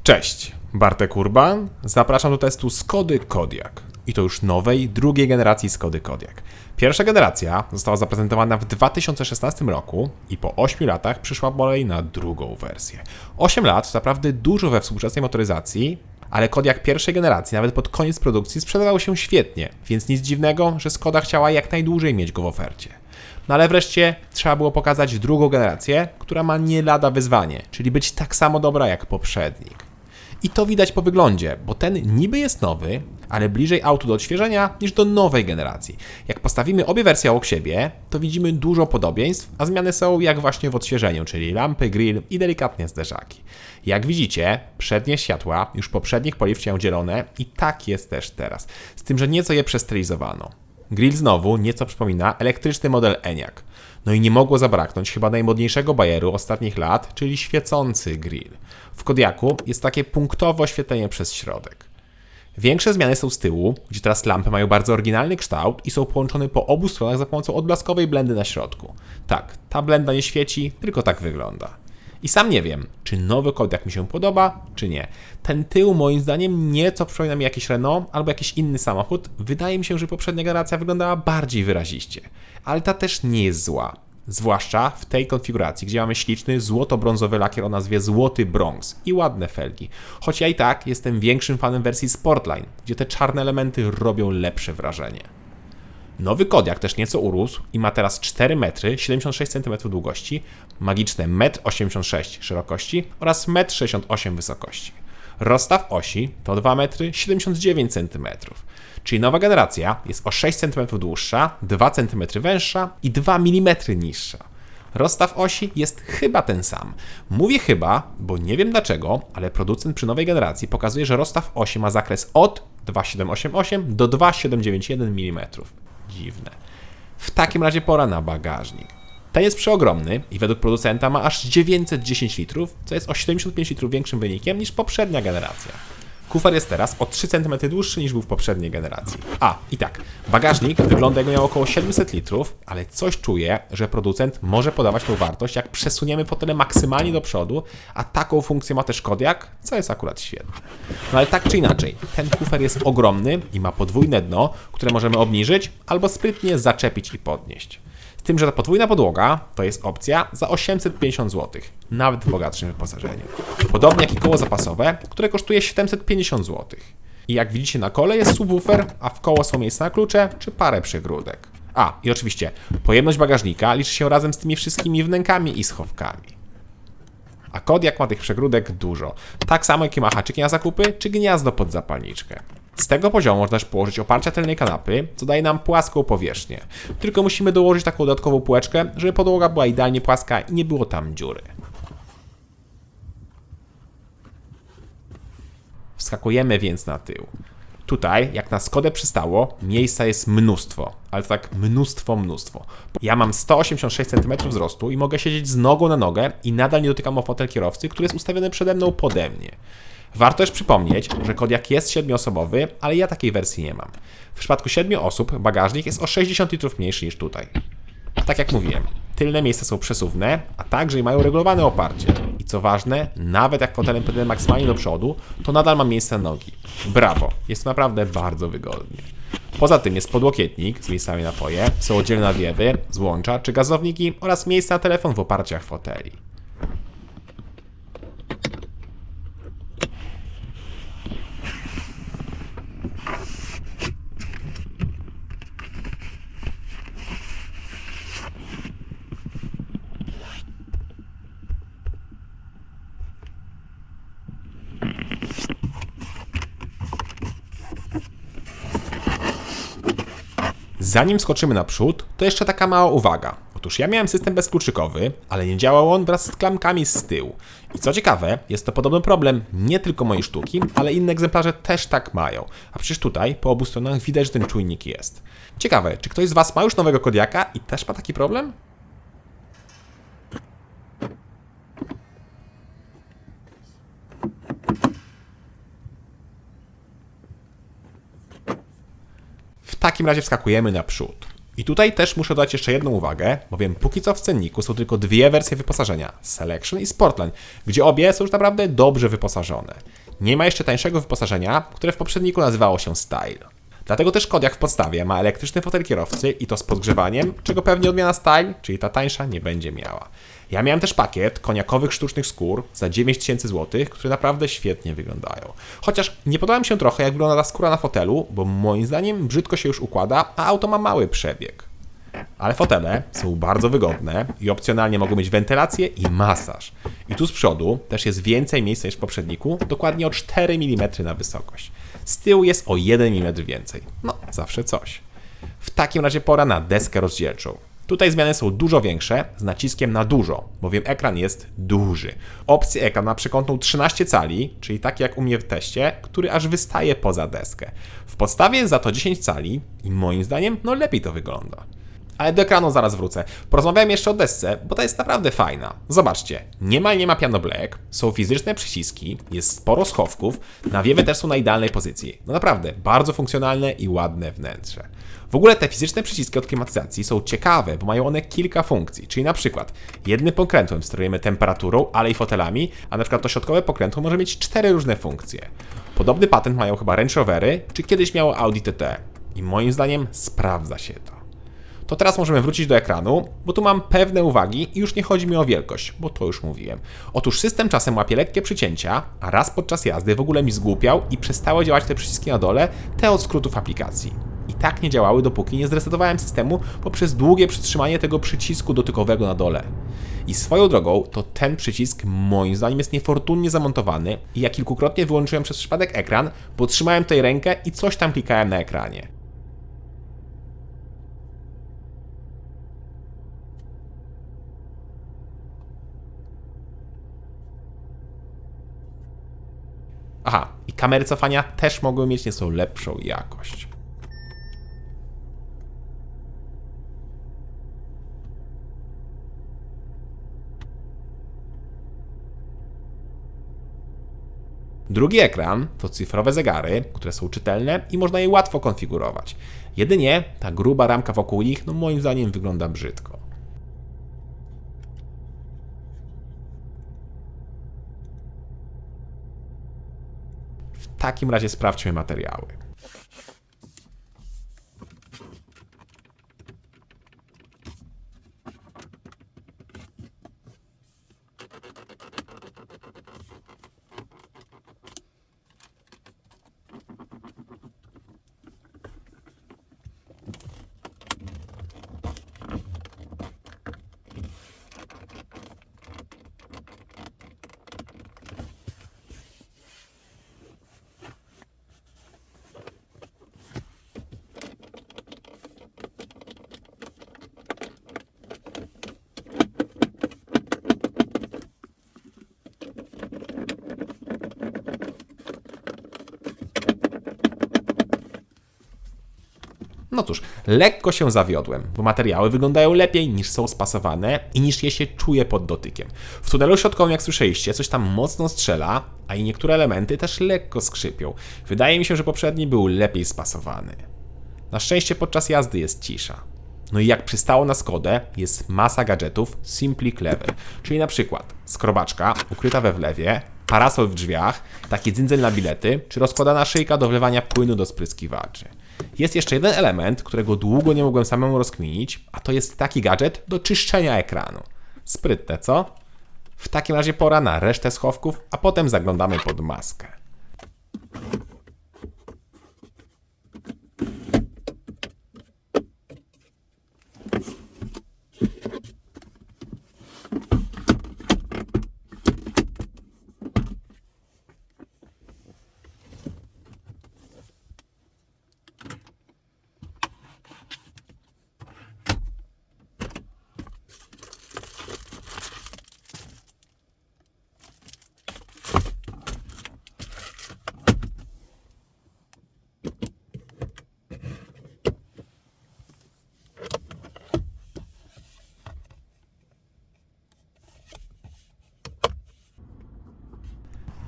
Cześć, Bartek Urban. Zapraszam do testu Skody Kodiaq. I to już nowej, drugiej generacji Skody Kodiaq. Pierwsza generacja została zaprezentowana w 2016 roku i po 8 latach przyszła kolej na drugą wersję. 8 lat to naprawdę dużo we współczesnej motoryzacji, ale Kodiaq pierwszej generacji nawet pod koniec produkcji sprzedawał się świetnie, więc nic dziwnego, że Skoda chciała jak najdłużej mieć go w ofercie. No ale wreszcie trzeba było pokazać drugą generację, która ma nie lada wyzwanie, czyli być tak samo dobra jak poprzednik. I to widać po wyglądzie, bo ten niby jest nowy, ale bliżej autu do odświeżenia niż do nowej generacji. Jak postawimy obie wersje obok siebie, to widzimy dużo podobieństw, a zmiany są jak właśnie w odświeżeniu, czyli lampy, grill i delikatnie zderzaki. Jak widzicie, przednie światła już poprzednich paliw się dzielone i tak jest też teraz, z tym, że nieco je przestylizowano. Grill znowu nieco przypomina elektryczny model Enyaq. No i nie mogło zabraknąć chyba najmodniejszego bajeru ostatnich lat, czyli świecący grill. W Kodiaqu jest takie punktowe oświetlenie przez środek. Większe zmiany są z tyłu, gdzie teraz lampy mają bardzo oryginalny kształt i są połączone po obu stronach za pomocą odblaskowej blendy na środku. Tak, ta blenda nie świeci, tylko tak wygląda. I sam nie wiem, czy nowy Kodiaq mi się podoba, czy nie. Ten tył moim zdaniem nieco przypomina mi jakiś Renault albo jakiś inny samochód. Wydaje mi się, że poprzednia generacja wyglądała bardziej wyraziście. Ale ta też nie jest zła. Zwłaszcza w tej konfiguracji, gdzie mamy śliczny złoto-brązowy lakier o nazwie Złoty Bronx i ładne felgi. Choć ja i tak jestem większym fanem wersji Sportline, gdzie te czarne elementy robią lepsze wrażenie. Nowy Kodiaq też nieco urósł i ma teraz 4 metry 76 cm długości, magiczne 1,86 m szerokości oraz 1,68 m wysokości. Rozstaw osi to 2 metry 79 cm, czyli nowa generacja jest o 6 cm dłuższa, 2 cm węższa i 2 mm niższa. Rozstaw osi jest chyba ten sam. Mówię chyba, bo nie wiem dlaczego, ale producent przy nowej generacji pokazuje, że rozstaw osi ma zakres od 2,788 do 2,791 mm. Dziwne. W takim razie pora na bagażnik. Ten jest przeogromny i według producenta ma aż 910 litrów, co jest o 75 litrów większym wynikiem niż poprzednia generacja. Kufer jest teraz o 3 cm dłuższy niż był w poprzedniej generacji. I tak, bagażnik wygląda jakby miał około 700 litrów, ale coś czuję, że producent może podawać tą wartość, jak przesuniemy fotele maksymalnie do przodu, a taką funkcję ma też Kodiaq, co jest akurat świetne. No ale tak czy inaczej, ten kufer jest ogromny i ma podwójne dno, które możemy obniżyć albo sprytnie zaczepić i podnieść. Z tym, że ta podwójna podłoga to jest opcja za 850 zł, nawet w bogatszym wyposażeniu. Podobnie jak i koło zapasowe, które kosztuje 750 zł. I jak widzicie na kole jest subwoofer, a w koło są miejsca na klucze czy parę przegródek. I oczywiście pojemność bagażnika liczy się razem z tymi wszystkimi wnękami i schowkami. A Kodiaq ma tych przegródek dużo, tak samo jak i ma haczyki na zakupy czy gniazdo pod zapalniczkę. Z tego poziomu można też położyć oparcia tylnej kanapy, co daje nam płaską powierzchnię. Tylko musimy dołożyć taką dodatkową półeczkę, żeby podłoga była idealnie płaska i nie było tam dziury. Wskakujemy więc na tył. Tutaj, jak na Skodę przystało, miejsca jest mnóstwo, ale to tak mnóstwo. Ja mam 186 cm wzrostu i mogę siedzieć z nogą na nogę i nadal nie dotykam o fotel kierowcy, który jest ustawiony przede mną pode mnie. Warto też przypomnieć, że Kodiaq jest 7-osobowy, ale ja takiej wersji nie mam. W przypadku 7 osób bagażnik jest o 60 litrów mniejszy niż tutaj. Tak jak mówiłem, tylne miejsca są przesuwne, a także mają regulowane oparcie. I co ważne, nawet jak fotelem pędzę maksymalnie do przodu, to nadal mam miejsce na nogi. Brawo, jest to naprawdę bardzo wygodnie. Poza tym jest podłokietnik z miejscami na napoje, są oddzielne nawiewy, złącza czy gazowniki oraz miejsca na telefon w oparciach foteli. Zanim skoczymy naprzód, to jeszcze taka mała uwaga. Otóż ja miałem system bezkluczykowy, ale nie działał on wraz z klamkami z tyłu. I co ciekawe, jest to podobny problem nie tylko mojej sztuki, ale inne egzemplarze też tak mają. A przecież tutaj po obu stronach widać, że ten czujnik jest. Ciekawe, czy ktoś z Was ma już nowego Kodiaqa i też ma taki problem? W takim razie wskakujemy naprzód. I tutaj też muszę dodać jeszcze jedną uwagę, bowiem póki co w cenniku są tylko dwie wersje wyposażenia, Selection i Sportline, gdzie obie są już naprawdę dobrze wyposażone. Nie ma jeszcze tańszego wyposażenia, które w poprzedniku nazywało się Style. Dlatego też Kodiaq w podstawie ma elektryczny fotel kierowcy i to z podgrzewaniem, czego pewnie odmiana Style, czyli ta tańsza, nie będzie miała. Ja miałem też pakiet koniakowych sztucznych skór za 9000 zł, które naprawdę świetnie wyglądają. Chociaż nie podoba mi się trochę, jak wygląda ta skóra na fotelu, bo moim zdaniem brzydko się już układa, a auto ma mały przebieg. Ale fotele są bardzo wygodne i opcjonalnie mogą mieć wentylację i masaż. I tu z przodu też jest więcej miejsca niż w poprzedniku, dokładnie o 4 mm na wysokość. Z tyłu jest o 1 mm więcej. No, zawsze coś. W takim razie pora na deskę rozdzielczą. Tutaj zmiany są dużo większe, z naciskiem na dużo, bowiem ekran jest duży. Opcję ekran ma przekątną 13 cali, czyli tak jak u mnie w teście, który aż wystaje poza deskę. W podstawie jest za to 10 cali i moim zdaniem lepiej to wygląda. Ale do ekranu zaraz wrócę. Porozmawiałem jeszcze o desce, bo ta jest naprawdę fajna. Zobaczcie, niemal nie ma piano black, są fizyczne przyciski, jest sporo schowków, nawiewy też są na idealnej pozycji. No naprawdę, bardzo funkcjonalne i ładne wnętrze. W ogóle te fizyczne przyciski od klimatyzacji są ciekawe, bo mają one kilka funkcji, czyli na przykład jednym pokrętłem sterujemy temperaturą, ale i fotelami, a na przykład to środkowe pokrętło może mieć 4 różne funkcje. Podobny patent mają chyba Range Rovery, czy kiedyś miało Audi TT. I moim zdaniem sprawdza się to. To teraz możemy wrócić do ekranu, bo tu mam pewne uwagi i już nie chodzi mi o wielkość, bo to już mówiłem. Otóż system czasem łapie lekkie przycięcia, a raz podczas jazdy w ogóle mi zgłupiał i przestały działać te przyciski na dole, te od skrótów aplikacji. I tak nie działały, dopóki nie zresetowałem systemu poprzez długie przytrzymanie tego przycisku dotykowego na dole. I swoją drogą, to ten przycisk moim zdaniem jest niefortunnie zamontowany i ja kilkukrotnie wyłączyłem przez przypadek ekran, bo trzymałem tutaj rękę i coś tam klikałem na ekranie. Aha, i kamery cofania też mogły mieć nieco lepszą jakość. Drugi ekran to cyfrowe zegary, które są czytelne i można je łatwo konfigurować. Jedynie ta gruba ramka wokół nich, moim zdaniem wygląda brzydko. W takim razie sprawdźmy materiały. No cóż, lekko się zawiodłem, bo materiały wyglądają lepiej niż są spasowane i niż je się czuje pod dotykiem. W tunelu środkowym, jak słyszeliście, coś tam mocno strzela, a i niektóre elementy też lekko skrzypią. Wydaje mi się, że poprzedni był lepiej spasowany. Na szczęście podczas jazdy jest cisza. No i jak przystało na Skodę, jest masa gadżetów Simply Clever, czyli na przykład skrobaczka ukryta we wlewie, parasol w drzwiach, taki dzyndzel na bilety, czy rozkładana szyjka do wlewania płynu do spryskiwaczy. Jest jeszcze jeden element, którego długo nie mogłem samemu rozkminić, a to jest taki gadżet do czyszczenia ekranu. Sprytne, co? W takim razie pora na resztę schowków, a potem zaglądamy pod maskę.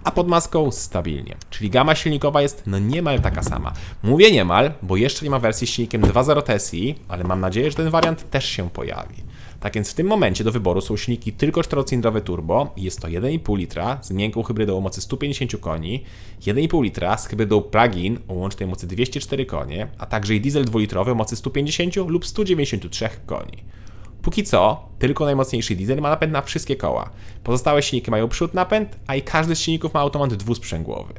a pod maską stabilnie. Czyli gama silnikowa jest no niemal taka sama. Mówię niemal, bo jeszcze nie ma wersji z silnikiem 2.0 TSI, ale mam nadzieję, że ten wariant też się pojawi. Tak więc w tym momencie do wyboru są silniki tylko 4-cylindrowe turbo i jest to 1,5 litra z miękką hybrydą o mocy 150 koni, 1,5 litra z hybrydą plug-in o łącznej mocy 204 konie, a także i diesel 2-litrowy o mocy 150 lub 193 koni. Póki co, tylko najmocniejszy diesel ma napęd na wszystkie koła. Pozostałe silniki mają przód napęd, a i każdy z silników ma automat dwusprzęgłowy.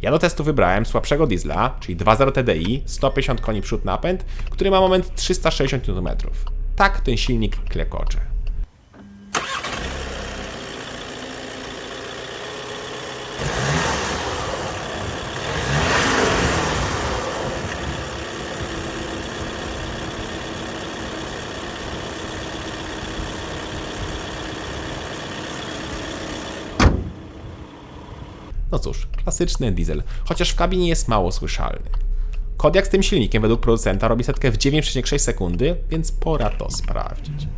Ja do testu wybrałem słabszego diesla, czyli 2.0 TDI, 150 koni przód napęd, który ma moment 360 Nm. Tak ten silnik klekocze. No cóż, klasyczny diesel, chociaż w kabinie jest mało słyszalny. Kodiaq z tym silnikiem według producenta robi setkę w 9,6 sekundy, więc pora to sprawdzić.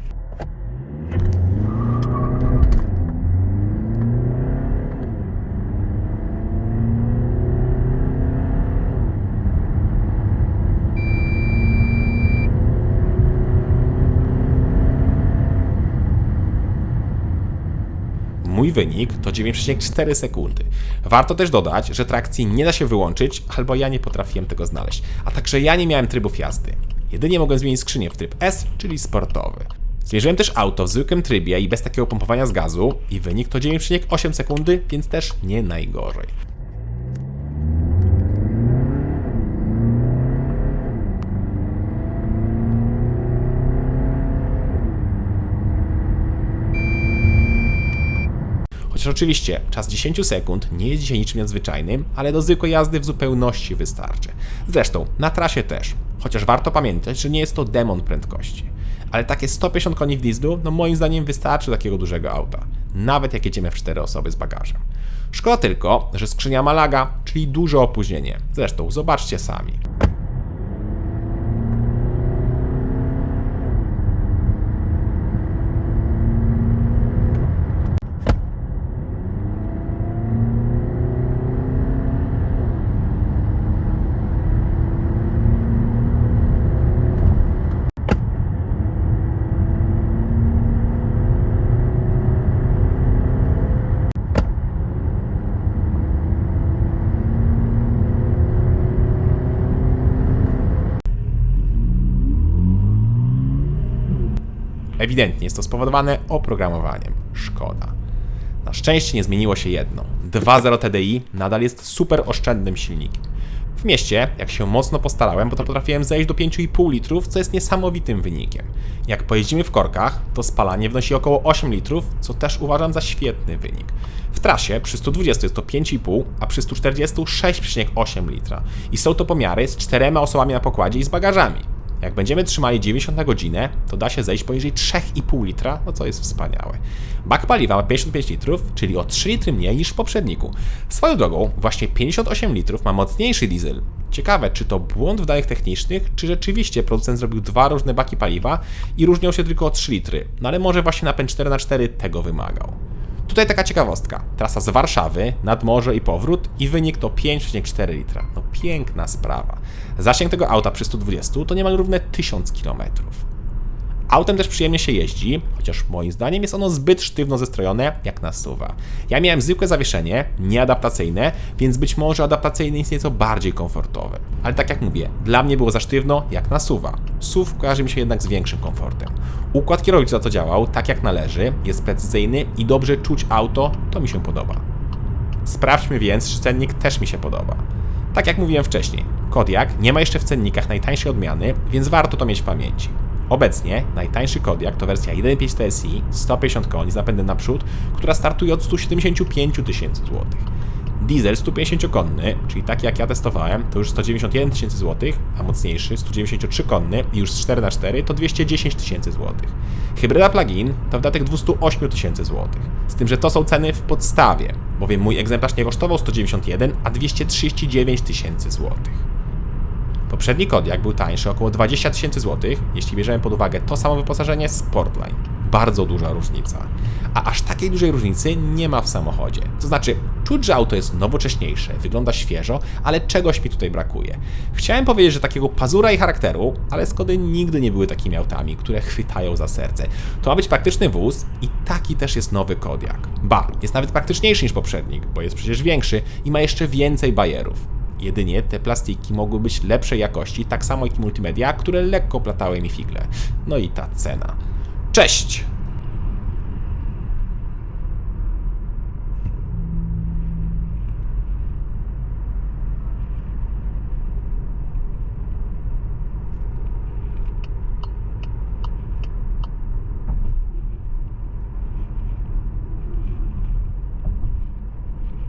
Mój wynik to 9,4 sekundy. Warto też dodać, że trakcji nie da się wyłączyć, albo ja nie potrafiłem tego znaleźć, a także ja nie miałem trybów jazdy. Jedynie mogłem zmienić skrzynię w tryb S, czyli sportowy. Zmierzyłem też auto w zwykłym trybie i bez takiego pompowania z gazu i wynik to 9,8 sekundy, więc też nie najgorzej. Chociaż oczywiście czas 10 sekund nie jest dzisiaj niczym nadzwyczajnym, ale do zwykłej jazdy w zupełności wystarczy. Zresztą na trasie też, chociaż warto pamiętać, że nie jest to demon prędkości. Ale takie 150 koni w dieslu, no moim zdaniem wystarczy do takiego dużego auta, nawet jak jedziemy w 4 osoby z bagażem. Szkoda tylko, że skrzynia ma laga, czyli duże opóźnienie. Zresztą zobaczcie sami. Ewidentnie jest to spowodowane oprogramowaniem. Szkoda. Na szczęście nie zmieniło się jedno. 2.0 TDI nadal jest super oszczędnym silnikiem. W mieście, jak się mocno postarałem, bo to potrafiłem zejść do 5,5 litrów, co jest niesamowitym wynikiem. Jak pojeździmy w korkach, to spalanie wnosi około 8 litrów, co też uważam za świetny wynik. W trasie przy 120 jest to 5,5, a przy 140 6,8 litra. I są to pomiary z 4 osobami na pokładzie i z bagażami. Jak będziemy trzymali 90 na godzinę, to da się zejść poniżej 3,5 litra, no co jest wspaniałe. Bak paliwa ma 55 litrów, czyli o 3 litry mniej niż w poprzedniku. Swoją drogą, właśnie 58 litrów ma mocniejszy diesel. Ciekawe, czy to błąd w danych technicznych, czy rzeczywiście producent zrobił dwa różne baki paliwa i różnią się tylko o 3 litry, no ale może właśnie napęd 4x4 tego wymagał. Tutaj taka ciekawostka. Trasa z Warszawy, nad morze i powrót i wynik to 5,4 litra. No piękna sprawa. Zasięg tego auta przy 120 to niemal równe 1000 km. Autem też przyjemnie się jeździ, chociaż moim zdaniem jest ono zbyt sztywno zestrojone jak na SUV-a. Ja miałem zwykłe zawieszenie, nieadaptacyjne, więc być może adaptacyjne jest nieco bardziej komfortowe. Ale tak jak mówię, dla mnie było za sztywno jak na SUV-a. SUV kojarzy mi się jednak z większym komfortem. Układ kierownicy za to działał tak jak należy, jest precyzyjny i dobrze czuć auto, to mi się podoba. Sprawdźmy więc, czy cennik też mi się podoba. Tak jak mówiłem wcześniej, Kodiaq nie ma jeszcze w cennikach najtańszej odmiany, więc warto to mieć w pamięci. Obecnie najtańszy Kodiaq to wersja 1.5 TSI, 150 koni z napędem naprzód, która startuje od 175 tysięcy złotych. Diesel 150-konny, czyli taki jak ja testowałem, to już 191 tysięcy złotych, a mocniejszy 193-konny i już z 4x4 to 210 tysięcy złotych. Hybryda plug-in to wydatek 208 tysięcy złotych. Z tym, że to są ceny w podstawie, bowiem mój egzemplarz nie kosztował 191, a 239 tysięcy złotych. Poprzedni Kodiaq był tańszy około 20 000 złotych, jeśli bierzemy pod uwagę to samo wyposażenie Sportline. Bardzo duża różnica. A aż takiej dużej różnicy nie ma w samochodzie. To znaczy, czuć, że auto jest nowocześniejsze, wygląda świeżo, ale czegoś mi tutaj brakuje. Chciałem powiedzieć, że takiego pazura i charakteru, ale Skody nigdy nie były takimi autami, które chwytają za serce. To ma być praktyczny wóz i taki też jest nowy Kodiaq. Ba, jest nawet praktyczniejszy niż poprzednik, bo jest przecież większy i ma jeszcze więcej bajerów. Jedynie te plastiki mogły być lepszej jakości, tak samo jak i multimedia, które lekko platały mi figle. No i ta cena. Cześć!